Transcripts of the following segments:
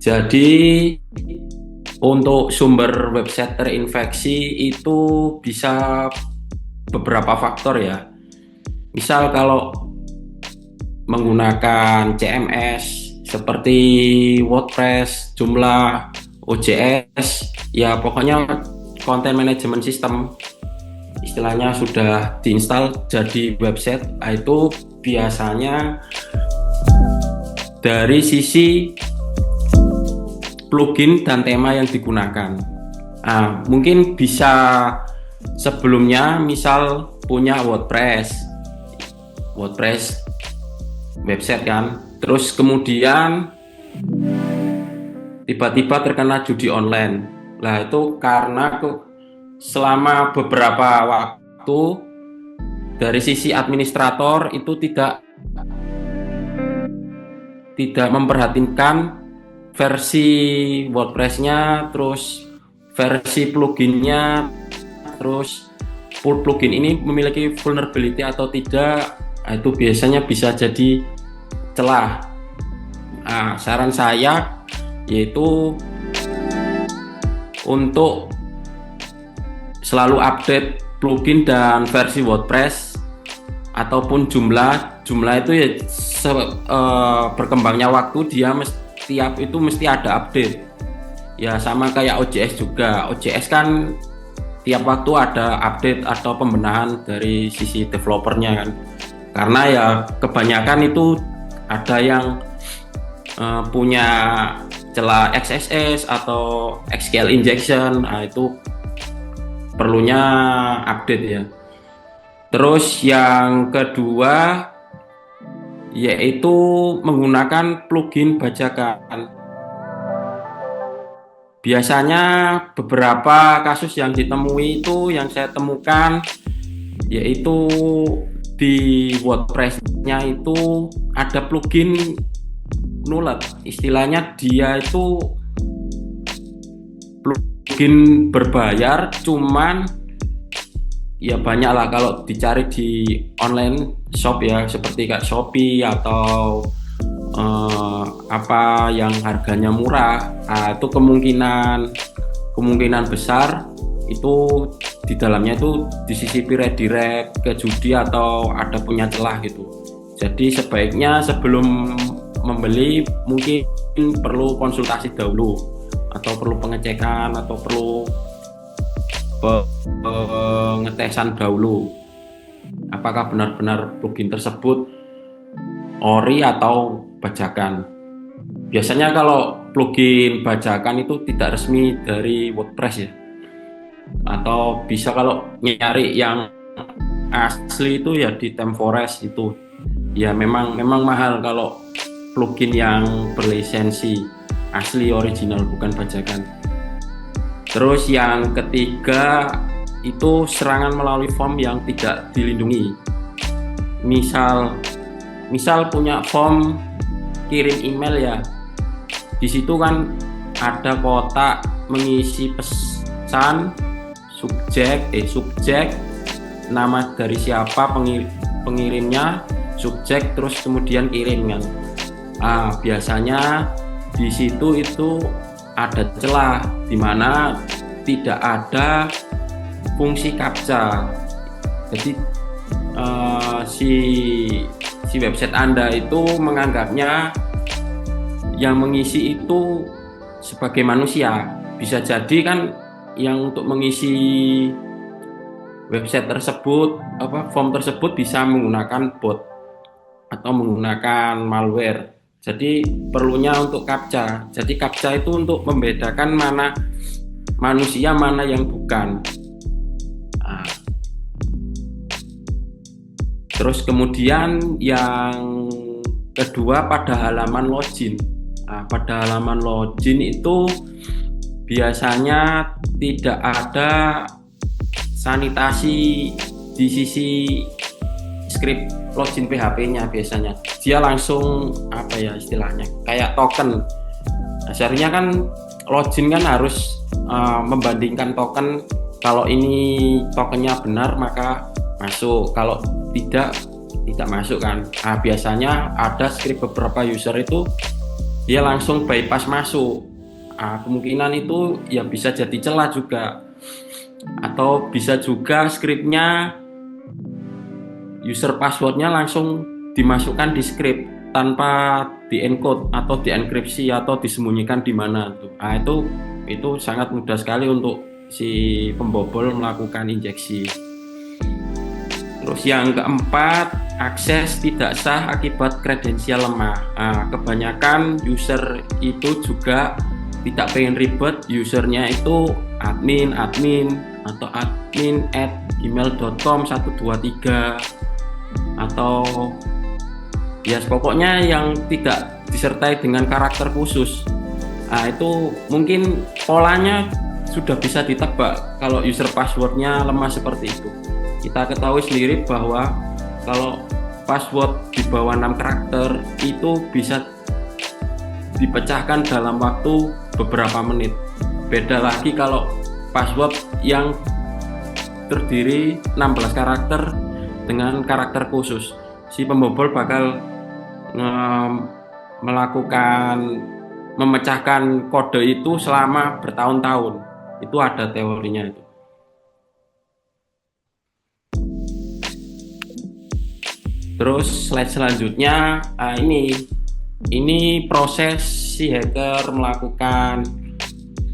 Jadi untuk sumber website terinfeksi itu bisa beberapa faktor ya. Misal kalau menggunakan CMS seperti WordPress, Joomla, OJS, ya pokoknya content management system istilahnya sudah diinstal jadi website, itu biasanya dari sisi plugin dan tema yang digunakan. Mungkin bisa sebelumnya misal punya WordPress website kan, terus kemudian tiba-tiba terkena judi online. Lah itu karena selama beberapa waktu dari sisi administrator itu tidak memperhatikan versi WordPress-nya, terus versi pluginnya, terus plugin ini memiliki vulnerability atau tidak, itu biasanya bisa jadi celah. Saran saya yaitu untuk selalu update plugin dan versi WordPress ataupun Joomla itu ya berkembangnya waktu dia setiap itu mesti ada update. Ya sama kayak OJS juga. OJS kan tiap waktu ada update atau pembenahan dari sisi developernya kan. Karena ya kebanyakan itu ada yang punya celah XSS atau SQL injection, itu perlunya update ya. Terus yang kedua yaitu menggunakan plugin bajakan. Biasanya beberapa kasus yang ditemui itu yang saya temukan yaitu di WordPress-nya itu ada plugin nulet. Istilahnya dia itu plugin berbayar, cuman ya banyak lah kalau dicari di online shop ya, seperti kayak Shopee atau apa yang harganya murah. Itu kemungkinan besar itu di dalamnya itu disisipi redirect ke judi atau ada punya celah gitu. Jadi sebaiknya sebelum membeli mungkin perlu konsultasi dahulu, atau perlu pengecekan, atau perlu pengetesan dahulu apakah benar-benar plugin tersebut ori atau bajakan. Biasanya kalau plugin bajakan itu tidak resmi dari WordPress ya, atau bisa kalau nyari yang asli itu ya di ThemeForest itu ya memang mahal kalau plugin yang berlisensi asli original bukan bajakan. Terus yang ketiga itu serangan melalui form yang tidak dilindungi. Misal punya form kirim email ya, di situ kan ada kotak mengisi pesan, subjek, nama dari siapa pengirimnya, subjek, terus kemudian kirim kan. Biasanya di situ itu ada celah di mana tidak ada fungsi captcha. Jadi si website Anda itu menganggapnya yang mengisi itu sebagai manusia. Bisa jadi kan yang untuk mengisi website tersebut, form tersebut bisa menggunakan bot atau menggunakan malware. Jadi perlunya untuk captcha. Jadi captcha itu untuk membedakan mana manusia, mana yang bukan. Terus kemudian yang kedua pada halaman login. Pada halaman login itu biasanya tidak ada sanitasi di sisi script login PHP-nya. Biasanya dia langsung istilahnya kayak token. Seharusnya kan login kan harus membandingkan token. Kalau ini tokennya benar maka masuk, kalau tidak masuk kan. Biasanya ada script beberapa user itu dia langsung bypass masuk. Kemungkinan itu ya bisa jadi celah juga, atau bisa juga skripnya user passwordnya langsung dimasukkan di script tanpa di encode atau dienkripsi atau disembunyikan di mana tuh. Itu sangat mudah sekali untuk si pembobol melakukan injeksi. Terus yang keempat, akses tidak sah akibat kredensial lemah. Kebanyakan user itu juga tidak pengen ribet, usernya itu admin atau admin@gmail.com 123 atau ya pokoknya yang tidak disertai dengan karakter khusus. Itu mungkin polanya sudah bisa ditebak kalau user passwordnya lemah seperti itu. Kita ketahui sendiri bahwa kalau password di bawah 6 karakter itu bisa dipecahkan dalam waktu beberapa menit. Beda lagi kalau password yang terdiri 16 karakter dengan karakter khusus. Si pembobol bakal memecahkan kode itu selama bertahun-tahun. Itu ada teorinya itu. Terus slide selanjutnya, ini proses si hacker melakukan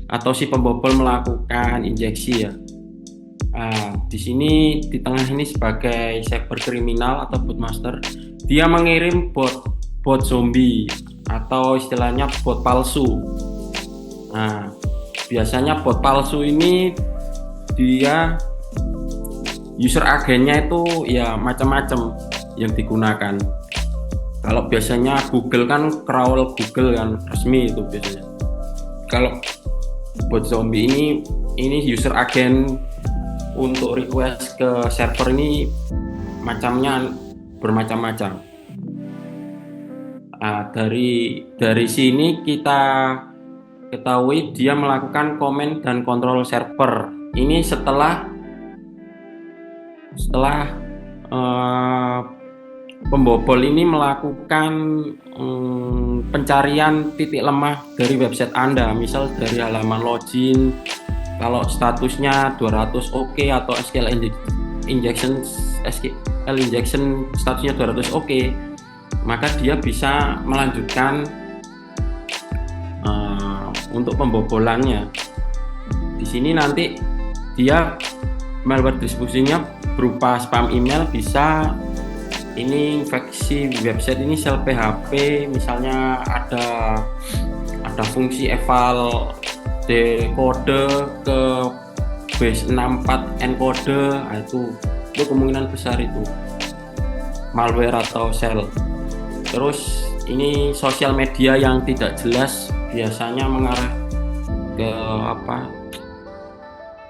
atau si pembobol melakukan injeksi ya. Di sini di tengah ini sebagai cyber kriminal atau botmaster, dia mengirim bot zombie atau istilahnya bot palsu. Biasanya bot palsu ini dia user agennya itu ya macam-macam yang digunakan. Kalau biasanya Google kan crawl Google kan resmi itu biasanya. Kalau bot zombie ini user agen untuk request ke server ini macamnya bermacam-macam. Dari sini kita ketahui dia melakukan command dan control server. Ini setelah pembobol ini melakukan pencarian titik lemah dari website Anda, misal dari halaman login, kalau statusnya 200 OK atau SQL injection statusnya 200 OK, maka dia bisa melanjutkan untuk pembobolannya. Di sini nanti dia malware distribusinya berupa spam email, bisa ini infeksi website ini sel PHP, misalnya ada fungsi eval decode ke base 64 encode, itu kemungkinan besar itu malware atau shell. Terus ini sosial media yang tidak jelas biasanya mengarah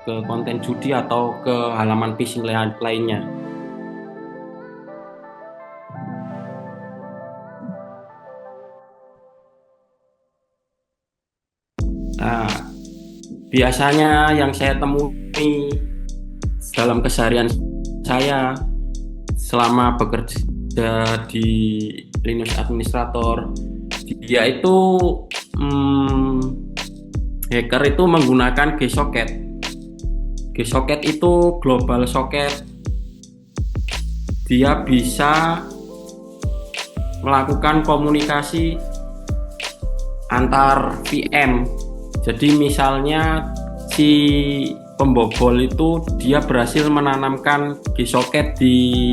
ke konten judi atau ke halaman phishing lainnya. Biasanya yang saya temui dalam keseharian saya selama bekerja di Linux Administrator, dia itu hacker itu menggunakan Gsocket. Gsocket itu global socket. Dia bisa melakukan komunikasi antar VM. Jadi misalnya si pembobol itu dia berhasil menanamkan Gsocket di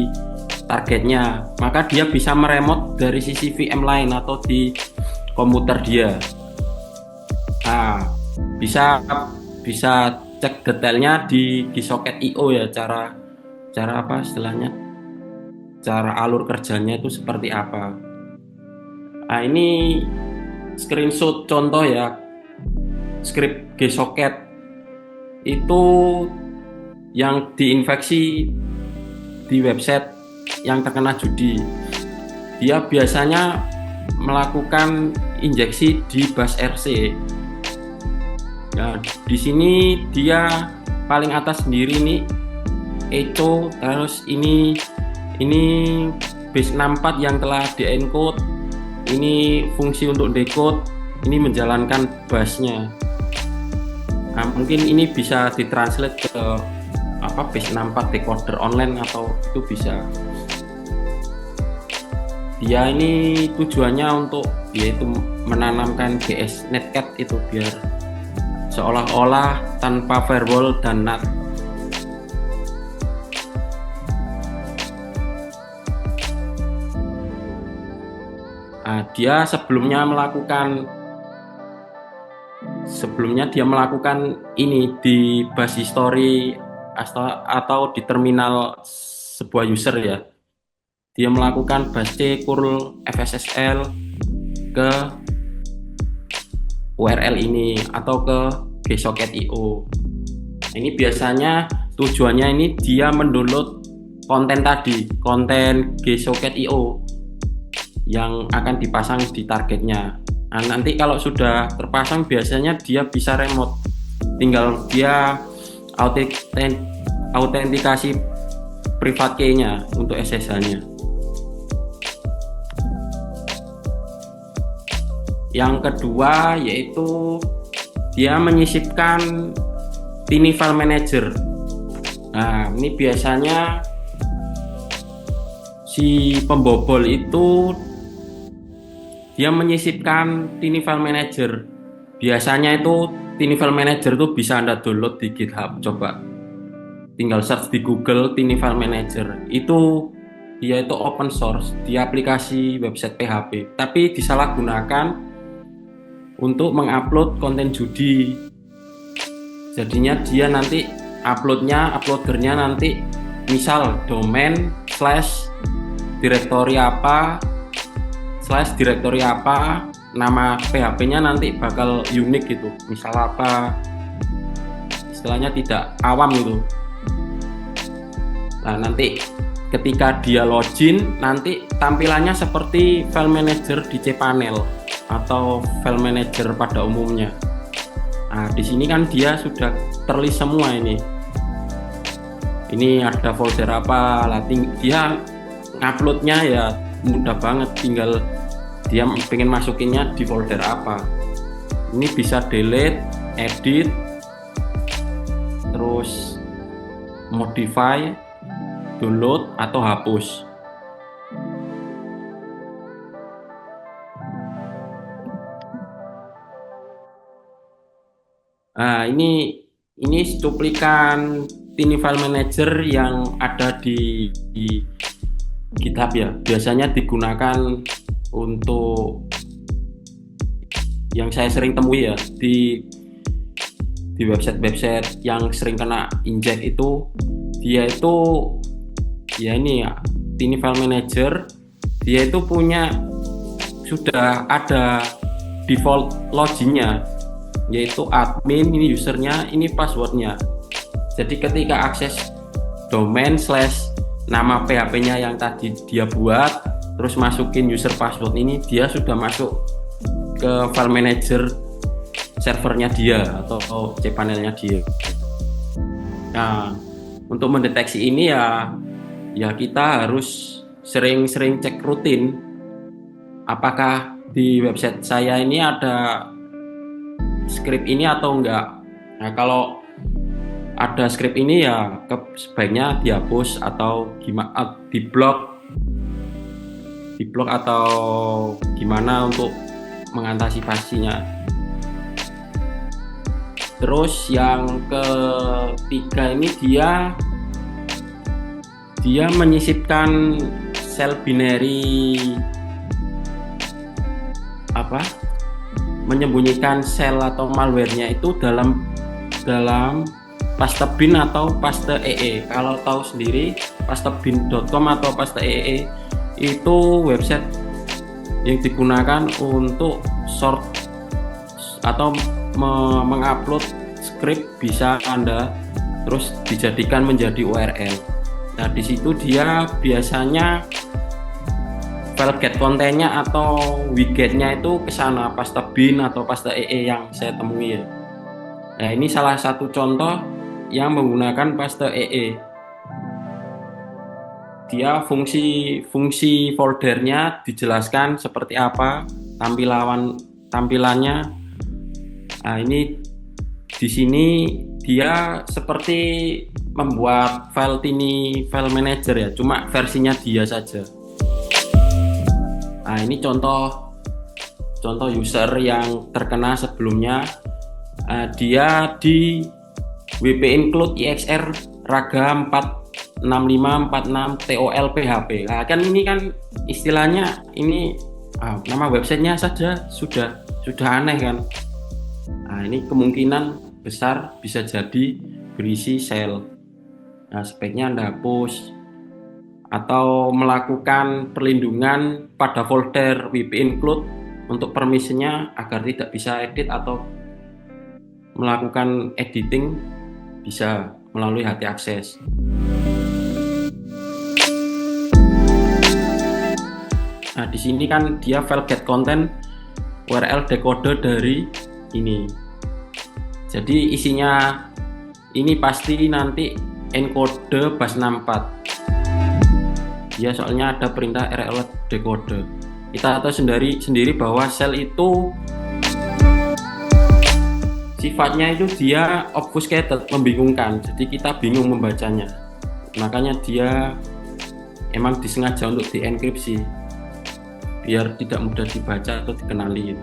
targetnya, maka dia bisa meremote dari sisi VM lain atau di komputer dia. Bisa cek detailnya di Gsocket.io ya, cara apa istilahnya, cara alur kerjanya itu seperti apa. Ini screenshot contoh ya, script Gsocket itu yang diinfeksi di website yang terkena judi. Dia biasanya melakukan injeksi di bus RC. Nah, di sini dia paling atas sendiri nih echo, terus ini base 64 yang telah di-encode, ini fungsi untuk decode, ini menjalankan busnya. Nah, mungkin ini bisa ditranslate ke base64 decoder online atau itu bisa. Dia ini tujuannya untuk yaitu menanamkan GS Netcat itu biar seolah-olah tanpa firewall dan NAT. Nah, dia sebelumnya dia melakukan ini di bus history atau di terminal sebuah user ya. Dia melakukan bus C curl FSSL ke URL ini atau ke gsocket.io. Ini biasanya tujuannya ini dia mendownload konten gsocket.io yang akan dipasang di targetnya. Nah, nanti kalau sudah terpasang biasanya dia bisa remote, tinggal dia autentikasi private key-nya untuk SSH-nya. Yang kedua yaitu dia menyisipkan tiny file manager. Nah, ini biasanya si pembobol itu dia menyisipkan tiny file manager. Biasanya itu tiny file manager itu bisa Anda download di GitHub. Coba tinggal search di Google tiny file manager. Dia itu open source di aplikasi website PHP, tapi disalahgunakan untuk mengupload konten judi. Jadinya dia nanti uploadernya nanti misal domain /directory apa, nama PHP-nya nanti bakal unik gitu, misal apa, istilahnya tidak awam gitu. Nah, nanti ketika dia login nanti tampilannya seperti file manager di cPanel atau file manager pada umumnya. Nah, di sini kan dia sudah terlist semua ini. Ini ada folder apa, dia nguploadnya ya mudah banget, tinggal dia pengen masukinnya di folder apa. Ini bisa delete, edit, terus modify, download atau hapus. Nah, ini cuplikan tiny file manager yang ada di GitHub ya. Biasanya digunakan untuk yang saya sering temui ya di website yang sering kena inject itu. Dia itu ya ini ya, tiny file manager, dia itu sudah ada default loginnya, yaitu admin, ini usernya, ini passwordnya. Jadi ketika akses domain / nama PHP-nya yang tadi dia buat, terus masukin user password ini, dia sudah masuk ke file manager servernya dia atau cPanelnya dia. Nah, untuk mendeteksi ini ya kita harus sering-sering cek rutin apakah di website saya ini ada script ini atau enggak. Nah, kalau ada script ini ya sebaiknya dihapus atau gimana, diblok atau gimana untuk mengantisipasinya. Terus yang ketiga ini dia menyisipkan sel binary menyembunyikan sel atau malware-nya itu dalam pastebin atau paste.ee. Kalau tahu sendiri pastebin.com atau paste.ee itu website yang digunakan untuk sort atau mengupload script, bisa Anda terus dijadikan menjadi URL. Nah, di situ dia biasanya file get kontennya atau widgetnya itu ke sana, pastebin atau paste.ee yang saya temui ya. Nah, ini salah satu contoh yang menggunakan paste.ee. dia fungsi foldernya dijelaskan seperti apa, tampilannya. Nah, ini di sini dia seperti membuat file Tiny File Manager ya, cuma versinya dia saja. Nah, ini contoh user yang terkena sebelumnya. Dia di WP Include IXR Raga 46546 TOL PHP. Nah, kan ini kan istilahnya ini nama websitenya saja sudah aneh kan. Nah, ini kemungkinan besar bisa jadi berisi shell. Nah, sebaiknya Anda hapus atau melakukan perlindungan pada folder WP Include untuk permisinya agar tidak bisa edit atau melakukan editing bisa melalui HT Access. Nah, di sini kan dia file get content URL decoder dari ini. Jadi isinya ini pasti nanti encode bus 64. Ya, soalnya ada perintah RL decoder. Kita tahu sendiri bahwa shell itu sifatnya itu dia obfuscated, membingungkan. Jadi kita bingung membacanya. Makanya dia emang disengaja untuk dienkripsi biar tidak mudah dibaca atau dikenali.